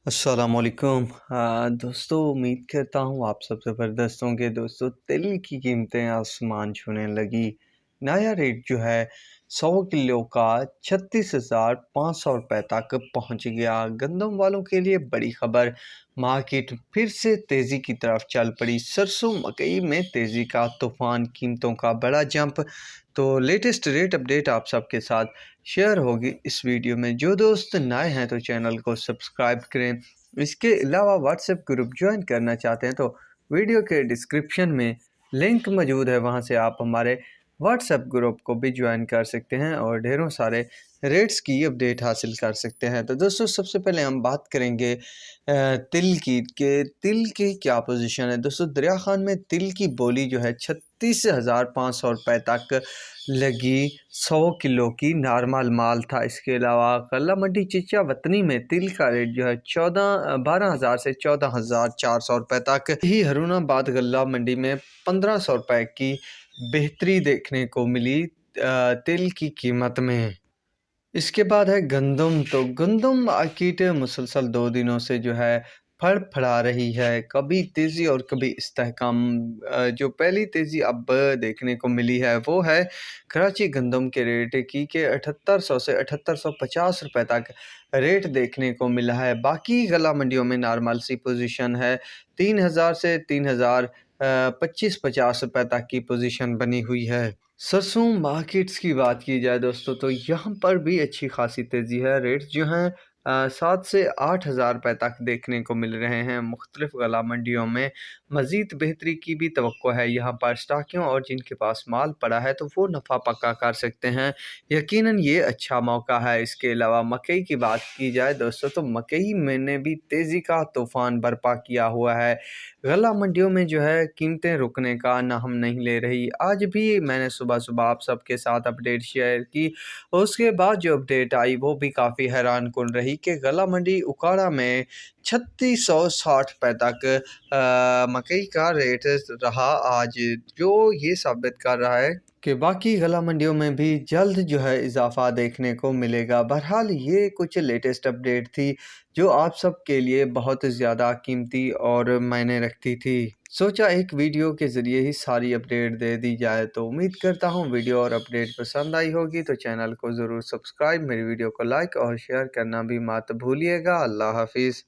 अस्सलामुअलैकुम दोस्तों, उम्मीद करता हूँ आप सब ज़बरदस्त होंगे। दोस्तों, तिल की कीमतें आसमान छूने लगी। नया रेट जो है 100 किलो का 36,500 रुपये तक पहुँच गया। गंदम वालों के लिए बड़ी खबर, मार्केट फिर से तेज़ी की तरफ चल पड़ी। सरसों मकई में तेज़ी का तूफान, कीमतों का बड़ा जंप। तो लेटेस्ट रेट अपडेट आप सबके साथ शेयर होगी इस वीडियो में। जो दोस्त नए हैं तो चैनल को सब्सक्राइब करें। इसके अलावा व्हाट्सएप ग्रुप ज्वाइन करना चाहते हैं तो वीडियो के डिस्क्रिप्शन में लिंक मौजूद है, वहां से आप हमारे व्हाट्सएप ग्रुप को भी ज्वाइन कर सकते हैं और ढेरों सारे रेट्स की अपडेट हासिल कर सकते हैं। तो दोस्तों, सबसे पहले हम बात करेंगे तिल की के तिल की क्या पोजीशन है। दोस्तों, दरिया खान में तिल की बोली जो है 36,500 रुपये तक लगी। 100 किलो की नॉर्मल माल था। इसके अलावा गल्ला मंडी चिचा वतनी में तिल का रेट जो है 12,000 से 14,400 रुपये तक ही। हरूणाबाद गल्ला मंडी में 1,500 रुपये की बेहतरी देखने को मिली तिल की कीमत में। इसके बाद है गंदम। तो गंदम मार्केट मुसलसल 2 दिनों से जो है फड़फड़ा रही है, कभी तेज़ी और कभी इस्तेहकाम। जो पहली तेज़ी अब देखने को मिली है वो है कराची गंदम के रेट की के 7800 से 7850 रुपये तक रेट देखने को मिला है। बाकी गला मंडियों में नॉर्मल सी पोजीशन है, 3000 से 3000 25-50 रुपये तक की पोजीशन बनी हुई है। सरसों मार्केट्स की बात की जाए दोस्तों, तो यहाँ पर भी अच्छी खासी तेज़ी है। रेट्स जो हैं 7 से 8,000 रुपये तक देखने को मिल रहे हैं। मुख्तलिफ गला मंडियों में मज़ीद बेहतरी की भी तवक्को है। यहाँ पर स्टाकियों और जिनके पास माल पड़ा है तो वो नफ़ा पक्का कर सकते हैं। यकीनन ये अच्छा मौका है। इसके अलावा मकई की बात की जाए दोस्तों, तो मकई मैंने भी तेज़ी का तूफ़ान बर्पा किया हुआ है। गल्ला मंडियों में जो है कीमतें रुकने का नाम नहीं ले रही। आज भी मैंने सुबह-सुबह आप सबके साथ अपडेट शेयर की, उसके बाद जो अपडेट आई वो भी काफ़ी हैरानकुन रही कि गल्ला मंडी उकाड़ा में 3660 रुपये तक मकई का रेट रहा आज, जो ये साबित कर रहा है कि बाकी गला मंडियों में भी जल्द जो है इजाफा देखने को मिलेगा। बहरहाल ये कुछ लेटेस्ट अपडेट थी जो आप सब के लिए बहुत ज़्यादा कीमती और मायने रखती थी। सोचा एक वीडियो के ज़रिए ही सारी अपडेट दे दी जाए। तो उम्मीद करता हूँ वीडियो और अपडेट पसंद आई होगी, तो चैनल को ज़रूर सब्सक्राइब, मेरी वीडियो को लाइक और शेयर करना भी मत भूलिएगा। अल्लाह हाफिज़।